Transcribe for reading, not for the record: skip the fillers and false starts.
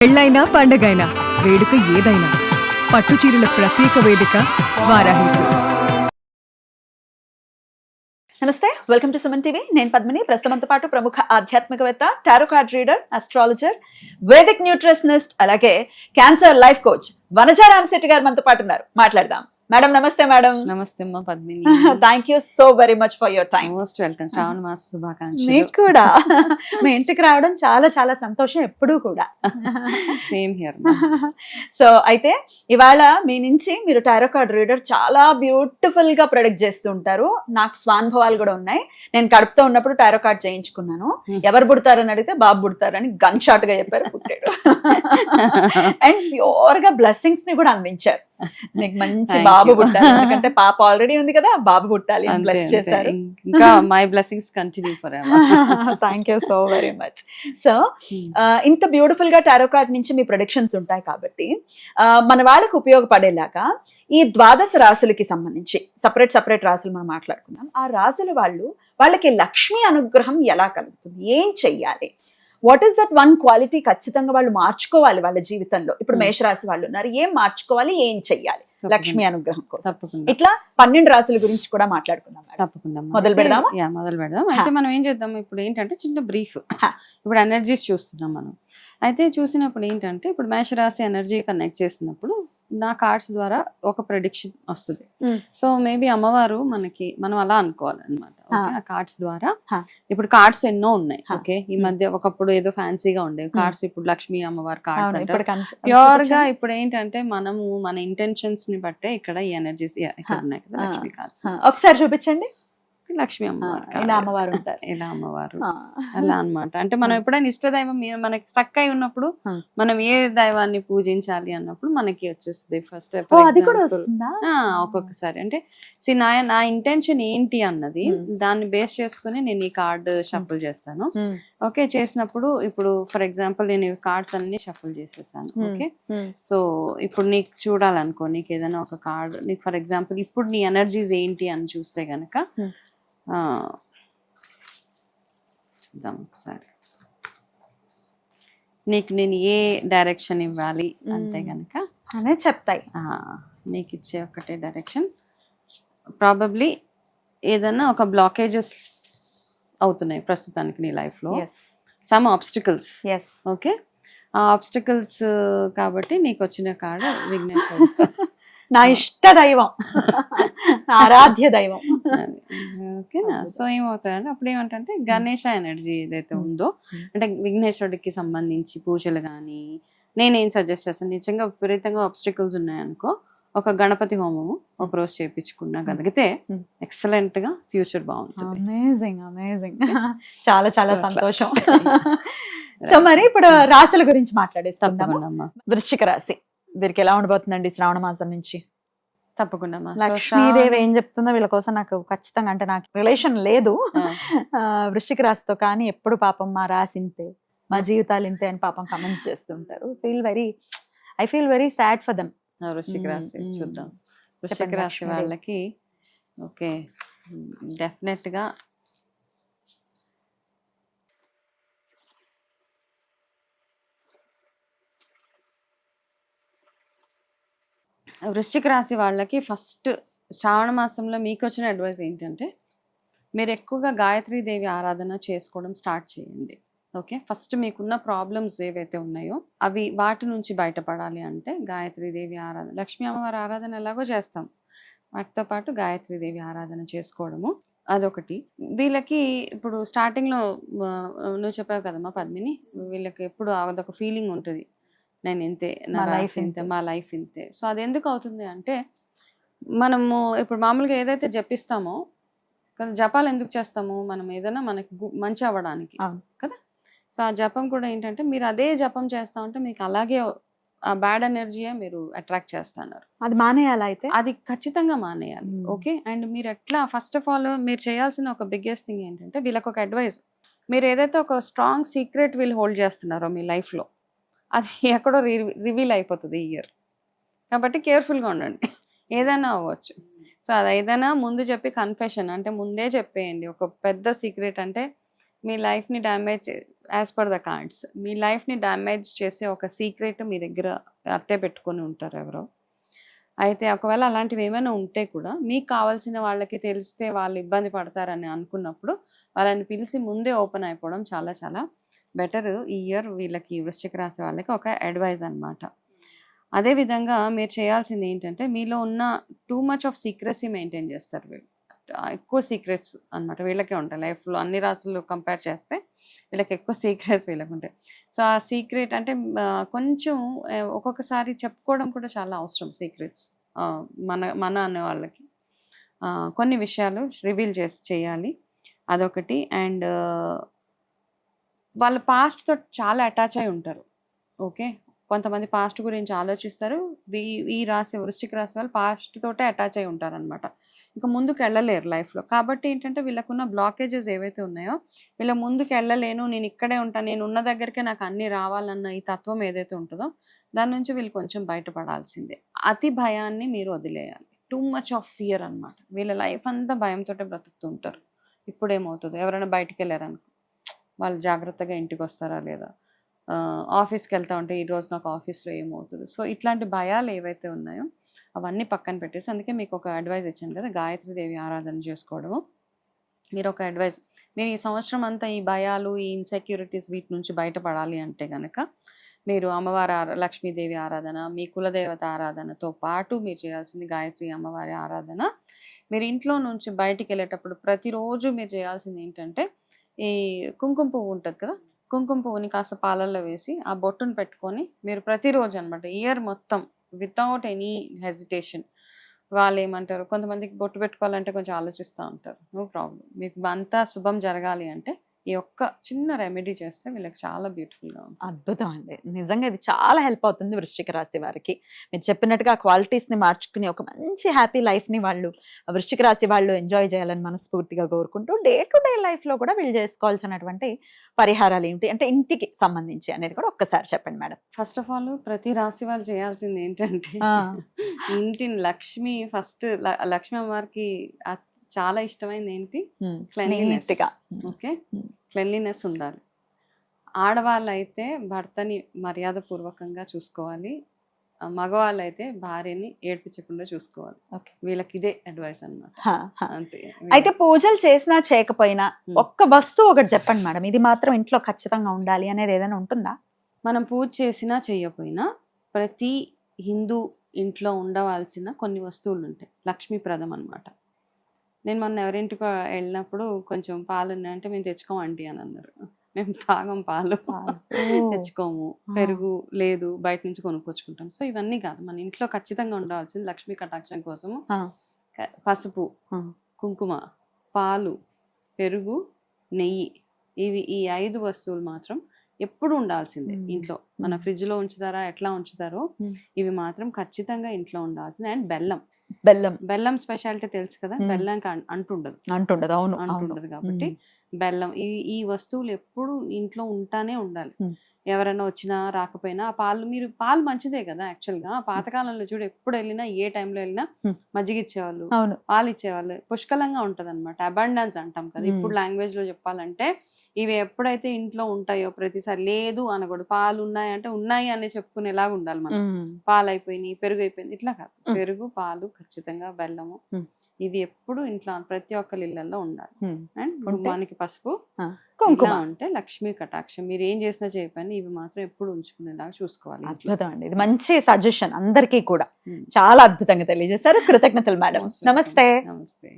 పెళ్ళైనా పండగైనా వేడుక ఏదైనా పట్టు చీరల ప్రత్యేక వేదిక వారాహి సిల్క్స్. నమస్తే, వెల్కమ్ టు సుమన్ టీవీ. నేను పద్మిని. ప్రస్తుతంతో పాటు ప్రముఖ ఆధ్యాత్మికవేత్త, tarot card reader, astrologer, Vedic nutritionist, అలాగే cancer life coach Vanaja Ramashetti గారు మనతో పాటు ఉన్నారు. మాట్లాడదాం. మేడం నమస్తే. మేడం నమస్తే అమ్మా Padmini. Thank you so very much for your time. Most welcome. శ్రావణ మాస శుభాకాంక్షలు. మీకు కూడా మీ ఇంటికి రావడం చాలా చాలా సంతోషం ఎప్పుడూ కూడా. Same here. సో అయితే ఇవాళ మీ నుంచి మీరు టారో కార్డ్ రీడర్ చాలా బ్యూటిఫుల్ గా ప్రొడక్ట్ చేస్తూ ఉంటారు. నాకు స్వానుభవాలు కూడా ఉన్నాయి. నేను కడుపుతో ఉన్నప్పుడు టారో కార్డ్ చేయించుకున్నాను. ఎవరు పుడతారని అడిగితే బాబు పుడతారని గన్ షాట్ గా చెప్పారు, పుట్టాడు. అండ్ ప్యూర్ గా బ్లెస్సింగ్స్ ని కూడా అందించారు. నీకు మంచి బాబు పుట్టాలి, ఎందుకంటే పాప ఆల్రెడీ ఉంది కదా, బాబు పుట్టాలి అని బ్లెస్ చేశారు. ఇంకా my blessings continue for ever. Thank you so very much. So ఇంత బ్యూటిఫుల్ గా టారో కార్డ్ నుంచి మీ ప్రొడిక్షన్స్ ఉంటాయి కాబట్టి మన వాళ్ళకి ఉపయోగపడేలాగా ఈ ద్వాదశ రాశులకి సంబంధించి సపరేట్ రాశులు మనం మాట్లాడుకుందాం. ఆ రాశుల వాళ్ళకి లక్ష్మీ అనుగ్రహం ఎలా కలుగుతుంది, ఏం చెయ్యాలి, what is that one quality ఖచ్చితంగా వాళ్ళు మార్చుకోవాలి వాళ్ళ జీవితంలో. ఇప్పుడు మేషరాశి వాళ్ళు ఉన్నారు, ఏం మార్చుకోవాలి, ఏం చెయ్యాలి లక్ష్మీ అనుగ్రహం కోసం. ఇట్లా 12 రాశుల గురించి కూడా మాట్లాడుకుందాం. తప్పకుండా మొదలు పెడదామా? మొదలు పెడదాం. అయితే మనం ఏం చేద్దాం, ఇప్పుడు ఏంటంటే చిన్న బ్రీఫ్. ఇప్పుడు ఎనర్జీస్ చూస్తున్నాం మనం. అయితే చూసినప్పుడు ఏంటంటే ఇప్పుడు మేషరాశి ఎనర్జీ కనెక్ట్ చేసినప్పుడు నా కార్డ్స్ ద్వారా ఒక ప్రెడిక్షన్ వస్తుంది. సో మేబీ అమ్మవారు మనం అలా అనుకోవాలి అనమాట. ఆ కార్డ్స్ ద్వారా ఇప్పుడు కార్డ్స్ ఎన్నో ఉన్నాయి. ఓకే, ఈ మధ్య ఒకప్పుడు ఏదో ఫ్యాన్సీగా ఉండేవి కార్డ్స్, ఇప్పుడు లక్ష్మీ అమ్మవారి కార్డ్స్ అంటే ప్యూర్ గా ఇప్పుడు ఏంటంటే మనము మన ఇంటెన్షన్స్ ని బట్టే ఇక్కడ ఈ ఎనర్జీస్ ఇక్కడ ఉన్నాయి కదా. లక్ష్మీ కార్డ్స్ ఒకసారి చూపించండి. లక్ష్మీ అమ్మవారు, ఇలా అమ్మవారు ఉంటారు, ఇలా అమ్మవారు అలా అన్నమాట. అంటే మనం ఎప్పుడైనా ఇష్టదైవం మనకి స్టక్ అయి ఉన్నప్పుడు మనం ఏ దైవాన్ని పూజించాలి అన్నప్పుడు మనకి వచ్చేస్తుంది ఫస్ట్. ఒక్కొక్కసారి అంటే నా ఇంటెన్షన్ ఏంటి అన్నది దాన్ని బేస్ చేసుకుని నేను ఈ కార్డ్ షఫుల్ చేస్తాను. ఓకే, చేసినప్పుడు ఇప్పుడు ఫర్ ఎగ్జాంపుల్ నేను ఈ కార్డ్స్ అన్ని షఫుల్ చేసేసాను. ఓకే, సో ఇప్పుడు నీకు చూడాలనుకో, నీకు ఏదైనా ఒక కార్డ్, నీకు ఫర్ ఎగ్జాంపుల్ ఇప్పుడు నీ ఎనర్జీస్ ఏంటి అని చూస్తే గనక చూద్దాం ఒకసారి. నీకు నేను ఏ డైరెక్షన్ ఇవ్వాలి అంటే గనక అనే చెప్తాయి. నీకు ఇచ్చే ఒకటే డైరెక్షన్. ప్రాబబ్లీ ఏదన్నా ఒక బ్లాకేజెస్ అవుతున్నాయి ప్రస్తుతానికి నీ లైఫ్ లో, సమ్ ఆబ్స్టికల్స్. ఓకే, ఆ ఆబ్స్టికల్స్ కాబట్టి నీకు వచ్చిన కార్డు విఘ్నేశ్వరుడు, నా ఇష్ట దైవం, ఆరాధ్య దైవం. ఓకేనా? సో ఏమవుతాయంటే అప్పుడు ఏమంటే గణేష ఎనర్జీ ఏదైతే ఉందో, అంటే విఘ్నేశ్వరుడికి సంబంధించి పూజలు కానీ నేనేం సజెస్ట్ చేస్తాను, నిజంగా విపరీతంగా ఆబ్స్టికల్స్ ఉన్నాయనుకో ఒక గణపతి హోమము ఒక రోజు చేయించుకున్నగలిగితే ఎక్సలెంట్ గా ఫ్యూచర్ బాగుంటుంది. Amazing amazing. చాలా చాలా సంతోషం. సో మరి ఇప్పుడు రాశుల గురించి మాట్లాడేస్తాం. వృశ్చిక రాశి, వీరికి ఎలా ఉండబోతుందండి శ్రావణ మాసం నుంచి? తప్పకుండా లక్ష్మీదేవి ఏం చెప్తుందో వీళ్ళ కోసం నాకు ఖచ్చితంగా, అంటే నాకు రిలేషన్ లేదు వృశ్చిక రాశితో, కానీ ఎప్పుడు పాపం మా రాశి ఇంతే, మా జీవితాలు ఇంతే అని పాపం కమెంట్స్ చేస్తుంటారు. I feel very sad for them. వృశ్చిక రాశి చూద్దాం. వృశ్చిక రాశి వాళ్ళకి ఓకే, డెఫినెట్ గా వృశ్చిక రాశి వాళ్ళకి ఫస్ట్ శ్రావణ మాసంలో మీకు వచ్చిన అడ్వైస్ ఏంటంటే మీరు ఎక్కువగా గాయత్రీదేవి ఆరాధన చేసుకోవడం స్టార్ట్ చేయండి. ఓకే, ఫస్ట్ మీకున్న ప్రాబ్లమ్స్ ఏవైతే ఉన్నాయో అవి వాటి నుంచి బయటపడాలి అంటే గాయత్రీదేవి ఆరాధన, లక్ష్మీ అమ్మవారి ఆరాధన ఎలాగో చేస్తాం, వాటితో పాటు గాయత్రీదేవి ఆరాధన చేసుకోవడము అదొకటి. వీళ్ళకి ఇప్పుడు స్టార్టింగ్లో నువ్వు చెప్పావు కదమ్మా పద్మిని, వీళ్ళకి ఎప్పుడు అదొక ఫీలింగ్ ఉంటుంది, నేను ఇంతే, నా లైఫ్ ఇంతే, మా లైఫ్ ఇంతే. సో అది ఎందుకు అవుతుంది అంటే మనము ఇప్పుడు మామూలుగా ఏదైతే జపిస్తామో కదా, జపాలు ఎందుకు చేస్తాము, మనం ఏదైనా మనకి మంచి అవ్వడానికి కదా. సో ఆ జపం కూడా ఏంటంటే మీరు అదే జపం చేస్తా ఉంటే మీకు అలాగే ఆ బ్యాడ్ ఎనర్జీయే మీరు అట్రాక్ట్ చేస్తున్నారు. అది మానేయాలి, అయితే అది ఖచ్చితంగా మానేయాలి. ఓకే, అండ్ మీరు ఎట్లా ఫస్ట్ ఆఫ్ ఆల్ మీరు చేయాల్సిన ఒక బిగ్గెస్ట్ థింగ్ ఏంటంటే వీళ్ళకి ఒక అడ్వైస్, మీరు ఏదైతే ఒక స్ట్రాంగ్ సీక్రెట్ వీల్ హోల్డ్ చేస్తున్నారో మీ లైఫ్లో అది ఎక్కడో రివీల్ అయిపోతుంది ఈ ఇయర్, కాబట్టి కేర్ఫుల్గా ఉండండి. ఏదైనా అవ్వచ్చు. సో అది ఏదైనా ముందు చెప్పి కన్ఫెషన్ అంటే ముందే చెప్పేయండి. ఒక పెద్ద సీక్రెట్ అంటే మీ లైఫ్ని damage as per the cards మీ లైఫ్ని డ్యామేజ్ చేసే ఒక సీక్రెట్ మీ దగ్గర అట్టే పెట్టుకొని ఉంటారు ఎవరో. అయితే ఒకవేళ అలాంటివి ఏమైనా ఉంటే కూడా మీకు కావాల్సిన వాళ్ళకి తెలిస్తే వాళ్ళు ఇబ్బంది పడతారని అనుకున్నప్పుడు వాళ్ళని పిలిచి ముందే ఓపెన్ అయిపోవడం చాలా చాలా బెటర్. ఈ ఇయర్ వీళ్ళకి వృశ్చిక రాశి వాళ్ళకి ఒక అడ్వైజ్ అనమాట. అదేవిధంగా మీరు చేయాల్సింది ఏంటంటే మీలో ఉన్న too much of secrecy maintain చేస్తారు వీళ్ళు. ఎక్కువ సీక్రెట్స్ అనమాట వీళ్ళకే ఉంటాయి లైఫ్లో. అన్ని రాసులు కంపేర్ చేస్తే వీళ్ళకి ఎక్కువ సీక్రెట్స్ వీళ్ళకి ఉంటాయి. సో ఆ సీక్రెట్ అంటే కొంచెం ఒక్కొక్కసారి చెప్పుకోవడం కూడా చాలా అవసరం. సీక్రెట్స్ మన అనే వాళ్ళకి కొన్ని విషయాలు రివీల్ చేయాలి, అదొకటి. అండ్ వాళ్ళ పాస్ట్తో చాలా అటాచ్ అయి ఉంటారు. ఓకే, కొంతమంది పాస్ట్ గురించి ఆలోచిస్తారు. ఈ రాశి వృశ్చిక రాశి వాళ్ళు పాస్ట్ తోటే అటాచ్ అయి ఉంటారు అనమాట. ఇంకా ముందుకు వెళ్ళలేరు లైఫ్లో. కాబట్టి ఏంటంటే వీళ్ళకున్న బ్లాకేజెస్ ఏవైతే ఉన్నాయో వీళ్ళ ముందుకు వెళ్ళలేను, నేను ఇక్కడే ఉంటాను, నేను ఉన్న దగ్గరికే నాకు అన్నీ రావాలన్న ఈ తత్వం ఏదైతే ఉంటుందో దాని నుంచి వీళ్ళు కొంచెం బయటపడాల్సిందే. అతి భయాన్ని మీరు వదిలేయాలి. టూ మచ్ ఆఫ్ ఫియర్ అనమాట. వీళ్ళ లైఫ్ అంతా భయంతో బ్రతుకుతూ ఉంటారు. ఇప్పుడు ఏమవుతుందో, ఎవరైనా బయటికి వెళ్ళారనుకో వాళ్ళు జాగ్రత్తగా ఇంటికి వస్తారా లేదా, ఆఫీస్కి వెళ్తా ఉంటే ఈరోజు నాకు ఆఫీస్లో ఏమవుతుంది. సో ఇట్లాంటి భయాలు ఏవైతే ఉన్నాయో అవన్నీ పక్కన పెట్టేసి, అందుకే మీకు ఒక అడ్వైజ్ ఇచ్చాను కదా, గాయత్రీదేవి ఆరాధన చేసుకోవడము. మీరు ఒక అడ్వైజ్, మీరు ఈ సంవత్సరం అంతా ఈ భయాలు, ఈ ఇన్సెక్యూరిటీస్ వీటి నుంచి బయటపడాలి అంటే కనుక మీరు అమ్మవారి లక్ష్మీదేవి ఆరాధన, మీ కులదేవత ఆరాధనతో పాటు మీరు చేయాల్సింది గాయత్రి అమ్మవారి ఆరాధన. మీరు ఇంట్లో నుంచి బయటికి వెళ్ళేటప్పుడు ప్రతిరోజు మీరు చేయాల్సింది ఏంటంటే, ఈ కుంకుమ పువ్వు ఉంటుంది కదా, కుంకుమ పువ్వుని కాస్త పాలల్లో వేసి ఆ బొట్టును పెట్టుకొని మీరు ప్రతిరోజు అనమాట ఇయర్ మొత్తం వితౌట్ ఎనీ హెజిటేషన్. వాళ్ళు ఏమంటారు, కొంతమందికి బొట్టు పెట్టుకోవాలంటే కొంచెం ఆలోచిస్తూ ఉంటారు. నో ప్రాబ్లం, మీకు అంతా శుభం జరగాలి అంటే ఈ ఒక్క చిన్న రెమెడీ చేస్తే వీళ్ళకి చాలా బ్యూటిఫుల్గా ఉంటుంది. అద్భుతం అండి, నిజంగా ఇది చాలా హెల్ప్ అవుతుంది వృశ్చిక రాశి వారికి. మీరు చెప్పినట్టుగా ఆ క్వాలిటీస్ని మార్చుకుని ఒక మంచి హ్యాపీ లైఫ్ని వాళ్ళు వృశ్చిక రాశి వాళ్ళు ఎంజాయ్ చేయాలని మనస్ఫూర్తిగా కోరుకుంటూ డే టు డే లైఫ్లో కూడా వీళ్ళు చేసుకోవాల్సినటువంటి పరిహారాలు ఏమిటి అంటే ఇంటికి సంబంధించి అనేది కూడా ఒక్కసారి చెప్పండి మేడం. ఫస్ట్ ఆఫ్ ఆల్ ప్రతి రాశి వాళ్ళు చేయాల్సింది ఏంటంటే ఇంటిని లక్ష్మి ఫస్ట్ లక్ష్మీ అమ్మవారికి చాలా ఇష్టమైంది ఏంటి, క్లెన్లీనెస్. ఓకే, క్లెన్లీనెస్ ఉండాలి. ఆడవాళ్ళు అయితే భర్తని మర్యాద పూర్వకంగా చూసుకోవాలి, మగవాళ్ళు అయితే భార్యని ఏడ్పించకుండా చూసుకోవాలి. వీళ్ళకి ఇదే అడ్వైస్ అన్నమాట. అంతే. అయితే పూజలు చేసినా చేయకపోయినా ఒక్క వస్తువు ఒకటి చెప్పండి మేడం, ఇది మాత్రం ఇంట్లో ఖచ్చితంగా ఉండాలి అనేది ఏదైనా ఉంటుందా? మనం పూజ చేసినా చేయకపోయినా ప్రతి హిందూ ఇంట్లో ఉండవలసిన కొన్ని వస్తువులు ఉంటాయి, లక్ష్మీప్రదం అన్నమాట. నేను మొన్న ఎవరింటికి వెళ్ళినప్పుడు కొంచెం పాలు ఉన్నాయంటే మేము తెచ్చుకోము ఆంటీ అని అన్నారు. మేము తాగం పాలు, తెచ్చుకోము. పెరుగు లేదు, బయట నుంచి కొనుక్కొచ్చుకుంటాం. సో ఇవన్నీ కాదు, మన ఇంట్లో ఖచ్చితంగా ఉండవలసింది లక్ష్మీ కటాక్షం కోసము పసుపు, కుంకుమ, పాలు, పెరుగు, నెయ్యి. ఈ 5 వస్తువులు మాత్రం ఎప్పుడు ఉండాల్సిందే ఇంట్లో. మన ఫ్రిడ్జ్ లో ఉంచుతారా, ఎట్లా ఉంచుతారో ఇవి మాత్రం ఖచ్చితంగా ఇంట్లో ఉండాల్సిందే. అండ్ బెల్లం స్పెషాలిటీ తెలుసు కదా, బెల్లం అంటుండదు. అవును, అంటుండదు. కాబట్టి బెల్లం, ఈ వస్తువులు ఎప్పుడు ఇంట్లో ఉంటానే ఉండాలి. ఎవరైనా వచ్చినా రాకపోయినా పాలు మంచిదే కదా. యాక్చువల్ గా పాతకాలంలో చూడు, ఎప్పుడు వెళ్ళినా ఏ టైంలో వెళ్ళినా మజ్జిగ ఇచ్చేవాళ్ళు, పాలు ఇచ్చేవాళ్ళు. పుష్కలంగా ఉంటది అనమాట, అబండెన్స్ అంటాం కదా ఇప్పుడు లాంగ్వేజ్ లో చెప్పాలంటే. ఇవి ఎప్పుడైతే ఇంట్లో ఉంటాయో ప్రతిసారి లేదు అనకూడదు. పాలు ఉన్నాయి అంటే ఉన్నాయి అని చెప్పుకునేలాగా ఉండాలి మనం. పాలు అయిపోయినాయి, పెరుగు అయిపోయింది, ఇట్లా కాదు. పెరుగు, పాలు, ఖచ్చితంగా బెల్లము, ఇవి ఎప్పుడు ఇంట్లో ప్రతి ఒక్కరి ఇళ్లలో ఉండాలి. అండ్ గుమ్మానికి పసుపు, కుంకుమ ఉంటే లక్ష్మీ కటాక్షం. మీరు ఏం చేసినా చేయకపోయినా ఇవి మాత్రం ఎప్పుడు ఉంచుకునేలాగా చూసుకోవాలి. అద్భుతం అండి, ఇది మంచి సజెషన్ అందరికీ కూడా. చాలా అద్భుతంగా తెలియజేశారు. కృతజ్ఞతలు మేడం. నమస్తే. నమస్తే.